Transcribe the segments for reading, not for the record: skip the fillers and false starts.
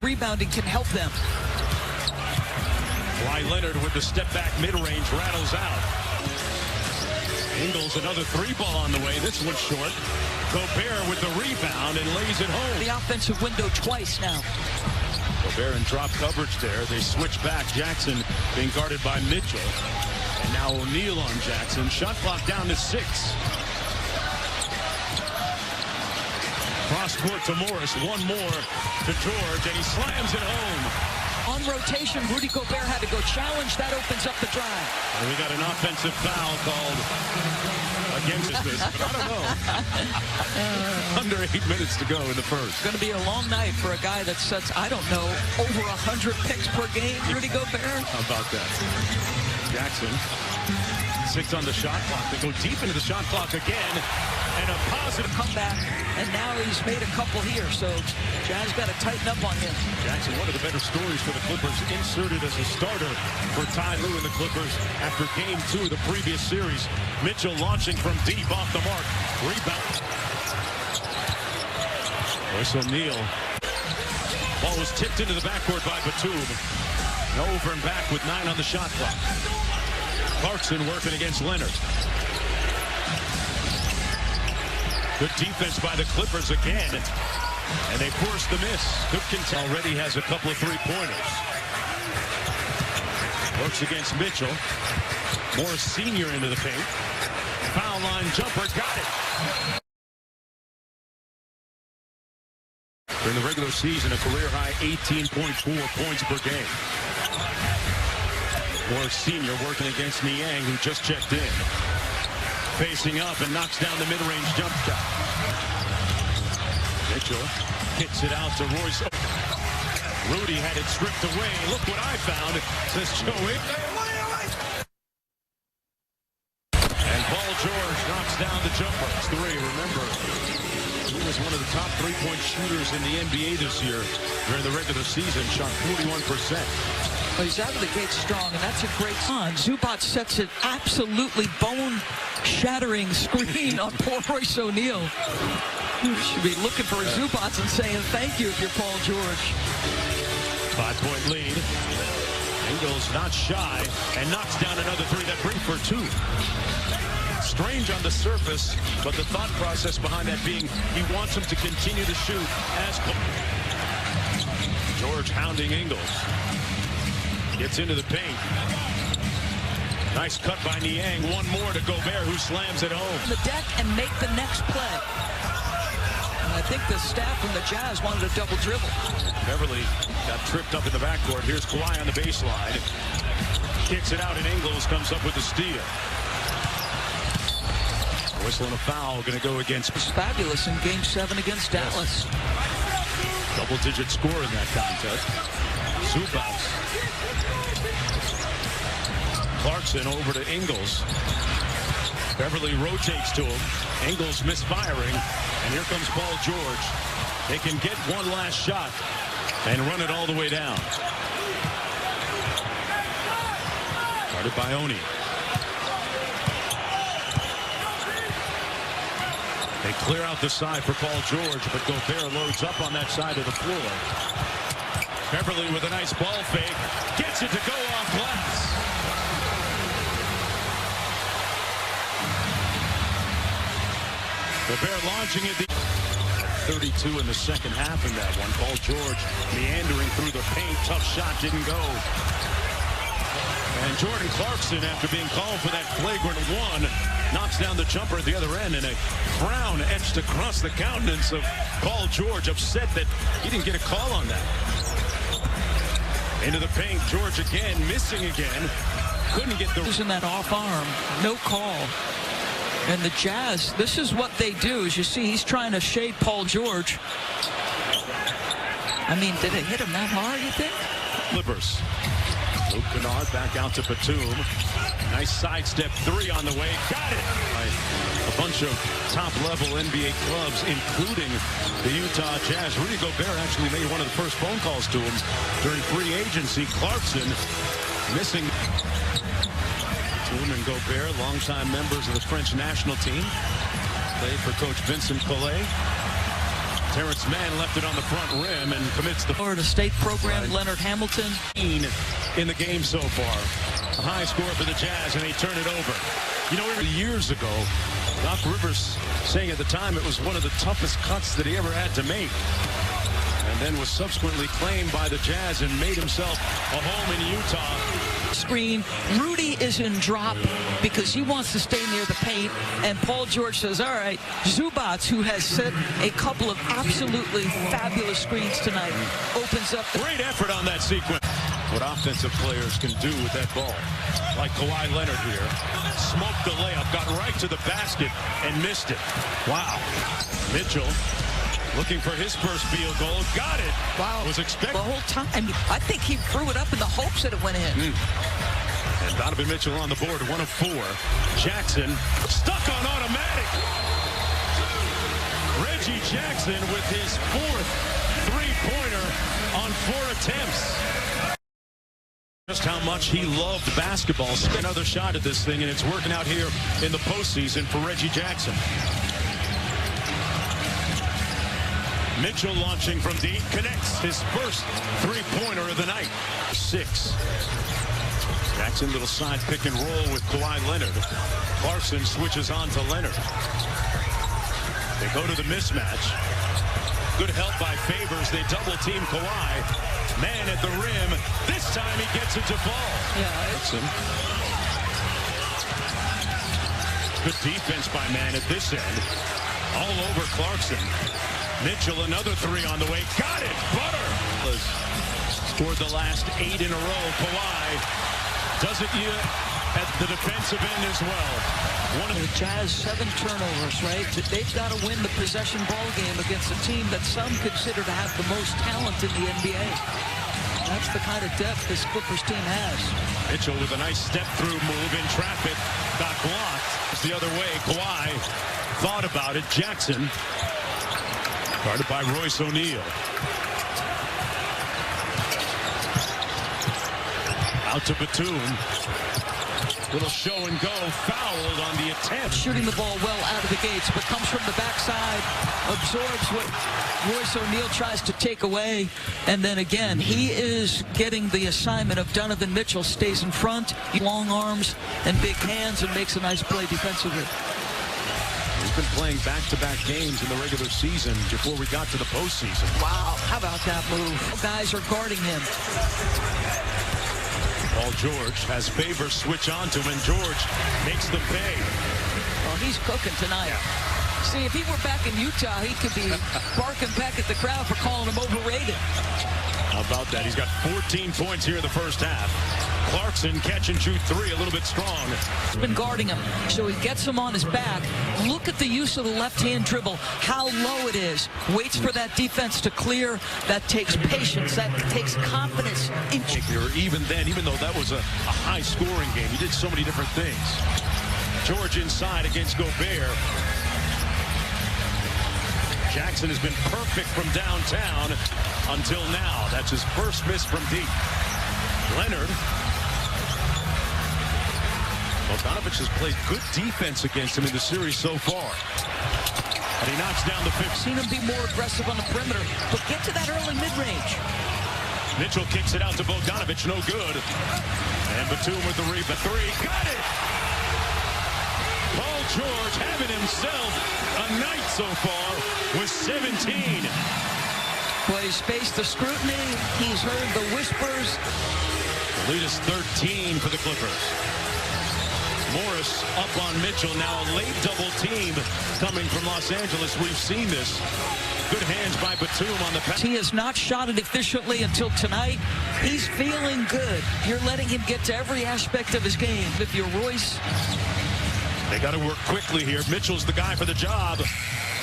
Rebounding can help them. Kawhi Leonard with the step back mid-range rattles out. Ingles another three ball on the way. This one's short. Gobert with the rebound and lays it home. The offensive window twice now. Gobert in drop coverage there. They switch back. Jackson being guarded by Mitchell. And now O'Neal on Jackson. Shot clock down to 6. Cross court to Morris. One more to George, and he slams it home. On rotation, Rudy Gobert had to go challenge. That opens up the drive. And we got an offensive foul called against this. I don't know. Under 8 minutes to go in the first. It's going to be a long night for a guy that sets, I don't know, over 100 picks per game, Rudy Gobert. How about that? Jackson, 6 on the shot clock. They go deep into the shot clock again. And a positive comeback, and now he's made a couple here, so Jazz got to tighten up on him. Jackson, one of the better stories for the Clippers, inserted as a starter for Ty Lue and the Clippers after game 2 of the previous series. Mitchell launching from deep off the mark. Rebound. Royce O'Neal. Ball was tipped into the backcourt by Batum. Over and back with 9 on the shot clock. Clarkson working against Leonard. Good defense by the Clippers again. And they force the miss. Good contest. Already has a couple of three-pointers. Works against Mitchell. Morris Sr. into the paint. Foul line jumper. Got it. During the regular season, a career-high 18.4 points per game. Morris Sr. working against Niang, who just checked in. Facing up and knocks down the mid-range jump shot. Mitchell hits it out to Royce. Rudy had it stripped away. Look what I found, says Joey. And Paul George knocks down the jumper. It's 3. Remember, he was one of the top three-point shooters in the NBA this year. During the regular season, shot 41%. Well, he's out of the gate strong, and that's a great sign. Zubac sets an absolutely bone-shattering screen on poor Royce O'Neal. You should be looking for Zubac and saying thank you if you're Paul George. 5-point lead. Ingles not shy and knocks down another 3. That brings for 2. Strange on the surface, but the thought process behind that being he wants him to continue to shoot as George hounding Ingles. Gets into the paint. Nice cut by Niang. One more to Gobert, who slams it home. The deck and make the next play. And I think the staff from the Jazz wanted a double dribble. Beverly got tripped up in the backcourt. Here's Kawhi on the baseline. Kicks it out, and Ingles comes up with the steal. Whistling a foul, going to go against. It's fabulous in Game 7 against Dallas. Double-digit score in that contest. Zubac. Clarkson over to Ingles. Beverly rotates to him. Ingles misfiring. And here comes Paul George. They can get one last shot and run it all the way down. Guarded by Oni. They clear out the side for Paul George, but Gobert loads up on that side of the floor. Beverly with a nice ball fake. Gets it to go off glass. Gobert launching it. 32 in the second half in that one. Paul George meandering through the paint. Tough shot, didn't go. And Jordan Clarkson, after being called for that flagrant 1, knocks down the jumper at the other end, and a frown etched across the countenance of Paul George, upset that he didn't get a call on that. Into the paint, George again, missing again. Couldn't get the... Using that off arm, no call. And the Jazz, this is what they do. As you see, he's trying to shade Paul George. I mean, did it hit him that hard, you think? Clippers. Luke Kennard back out to Batum. Nice sidestep 3 on the way. Got it! A bunch of top-level NBA clubs, including the Utah Jazz. Rudy Gobert actually made one of the first phone calls to him during free agency. Clarkson missing. Batum and Gobert, longtime members of the French national team. Played for Coach Vincent Collet. Terrence Mann left it on the front rim and commits the Florida State program, Leonard Hamilton. in the game so far. A high score for the Jazz, and they turn it over. You know, years ago, Doc Rivers saying at the time it was one of the toughest cuts that he ever had to make. And then was subsequently claimed by the Jazz and made himself a home in Utah. Screen. Rudy is in drop because he wants to stay near the paint. And Paul George says, all right, Zubac, who has set a couple of absolutely fabulous screens tonight, opens up. Great effort on that sequence. What offensive players can do with that ball. Like Kawhi Leonard here. Smoked the layup, got right to the basket, and missed it. Wow. Mitchell looking for his first field goal. Got it. Wow. Was expected. The whole time. I think he threw it up in the hopes that it went in. And Donovan Mitchell on the board, 1 of 4. Jackson stuck on automatic. Reggie Jackson with his 4th three-pointer on 4 attempts. Just how much he loved basketball. Another shot at this thing, and it's working out here in the postseason for Reggie Jackson. Mitchell launching from deep, connects his first three-pointer of the night. 6. Jackson, little side pick and roll with Kawhi Leonard. Clarkson switches on to Leonard. They go to the mismatch. Good help by Favors. They double team Kawhi. Man at the rim. This time he gets it to fall. Yeah. Good defense by Man at this end. All over Clarkson. Mitchell, another 3 on the way. Got it. Butter. Scored the last 8 in a row. Kawhi does it at the defensive end as well. One of the Jazz, 7 turnovers, right? They've got to win the possession ball game against a team that some consider to have the most talent in the NBA. That's the kind of depth this Clippers team has. Mitchell with a nice step-through move in traffic. Got blocked. It's the other way. Kawhi thought about it. Jackson. Guarded by Royce O'Neal. Out to Batum. Little show and go. Fouled on the attempt. Shooting the ball well out of the gates, but comes from the backside. Absorbs what Royce O'Neal tries to take away. And then again, he is getting the assignment of Donovan Mitchell. Stays in front, long arms and big hands, and makes a nice play defensively. He's been playing back-to-back games in the regular season before we got to the postseason. Wow, how about that move? Guys are guarding him. Paul George has Favors switch on to him, and George makes them pay. Well, he's cooking tonight. Yeah. See, if he were back in Utah, he could be barking back at the crowd for calling him overrated. How about that? He's got 14 points here in the first half. Clarkson catch and shoot 3, a little bit strong. He's been guarding him, so he gets him on his back. Look at the use of the left-hand dribble, how low it is. Waits for that defense to clear. That takes patience. That takes confidence. Even then, even though that was a high-scoring game, he did so many different things. George inside against Gobert. Jackson has been perfect from downtown until now. That's his first miss from deep. Leonard. Bogdanovich has played good defense against him in the series so far. And he knocks down the 5th. Seen him be more aggressive on the perimeter, but get to that early mid-range. Mitchell kicks it out to Bogdanovich, no good. And Batum with the rebound. 3, got it! Paul George having himself a night so far with 17. Well, he's faced the scrutiny. He's heard the whispers. The lead is 13 for the Clippers. Morris up on Mitchell. Now a late double team coming from Los Angeles. We've seen this. Good hands by Batum on the pass. He has not shot it efficiently until tonight. He's feeling good. You're letting him get to every aspect of his game. If you're Royce. They got to work quickly here. Mitchell's the guy for the job.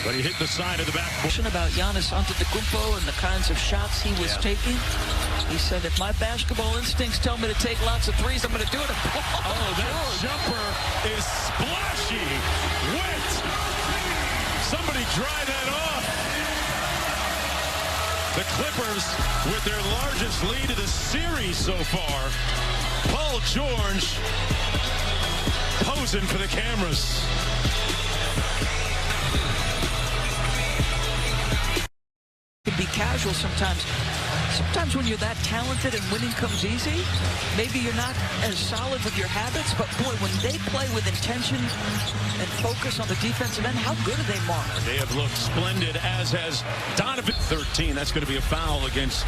But he hit the side of the backboard. About Giannis Antetokounmpo and the kinds of shots he was taking. He said, if my basketball instincts tell me to take lots of threes, I'm going to do it. Oh, that jumper is splashy. Wet. Somebody dry that off. The Clippers with their largest lead of the series so far. Paul George posing for the cameras. casual sometimes. Sometimes when you're that talented and winning comes easy, maybe you're not as solid with your habits, but boy, when they play with intention and focus on the defensive end, how good are they, Mark? They have looked splendid, as has Donovan. 13, that's going to be a foul against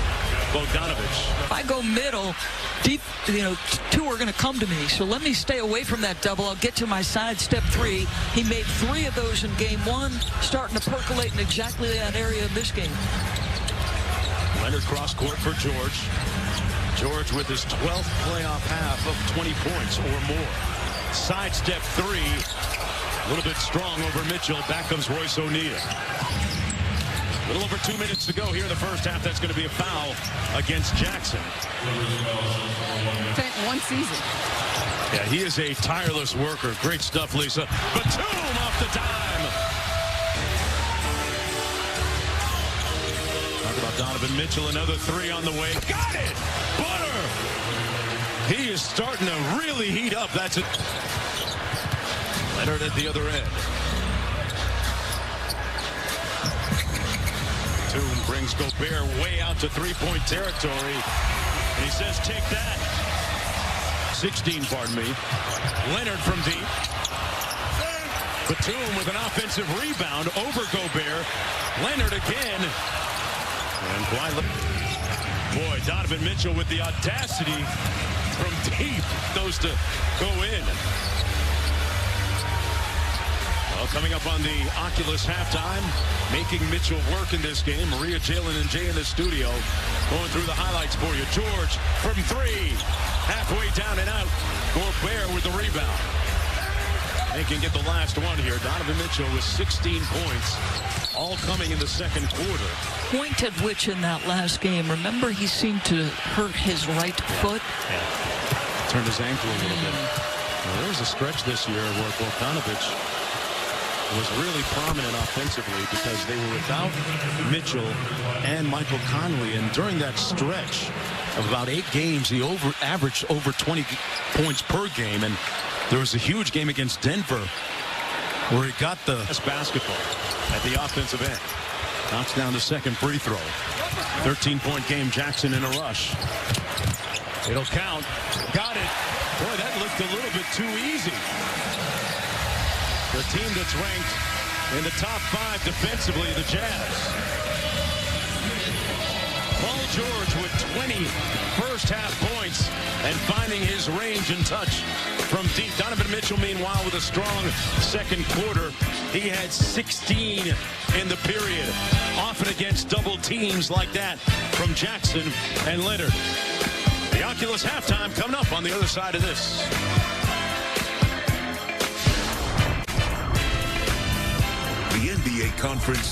Bogdanovic. If I go middle, deep, two are going to come to me, so let me stay away from that double. I'll get to my side, step 3. He made 3 of those in game 1, starting to percolate in exactly that area of this game. Leonard cross court for George. George with his 12th playoff half of 20 points or more. Sidestep 3. A little bit strong over Mitchell. Back comes Royce O'Neal. A little over 2 minutes to go here in the first half. That's going to be a foul against Jackson. Spent 1 season. Yeah, he is a tireless worker. Great stuff, Lisa. Batum off the dime. Talk about Donovan Mitchell. Another 3 on the way. Got it! Butter! He is starting to really heat up. That's it. Leonard at the other end. Batum brings Gobert way out to three-point territory. And he says, take that. 16, pardon me. Leonard from deep. Batum with an offensive rebound over Gobert. Leonard again. And boy, Donovan Mitchell with the audacity from deep. Those to go in. Well, coming up on the Oculus halftime, making Mitchell work in this game. Maria, Jalen, and Jay in the studio going through the highlights for you. George from 3. Halfway down and out. Gobert with the rebound. They can get the last one here. Donovan Mitchell with 16 points, all coming in the second quarter. Point at which in that last game, remember he seemed to hurt his right foot? Yeah. Turned his ankle a little bit. Well, there was a stretch this year where Bogdanovic was really prominent offensively because they were without Mitchell and Michael Conley. And during that stretch of about 8 games, he averaged over 20 points per game. And there was a huge game against Denver where he got the basketball at the offensive end. Knocks down the second free throw. 13-point game, Jackson in a rush. It'll count. Got it. Boy, that looked a little bit too easy. The team that's ranked in the top 5 defensively, the Jazz. Paul George with 20 first-half points and finding his range and touch from deep. Donovan Mitchell, meanwhile, with a strong second quarter. He had 16 in the period, often against double teams like that from Jackson and Leonard. The Oculus halftime coming up on the other side of this. The NBA Conference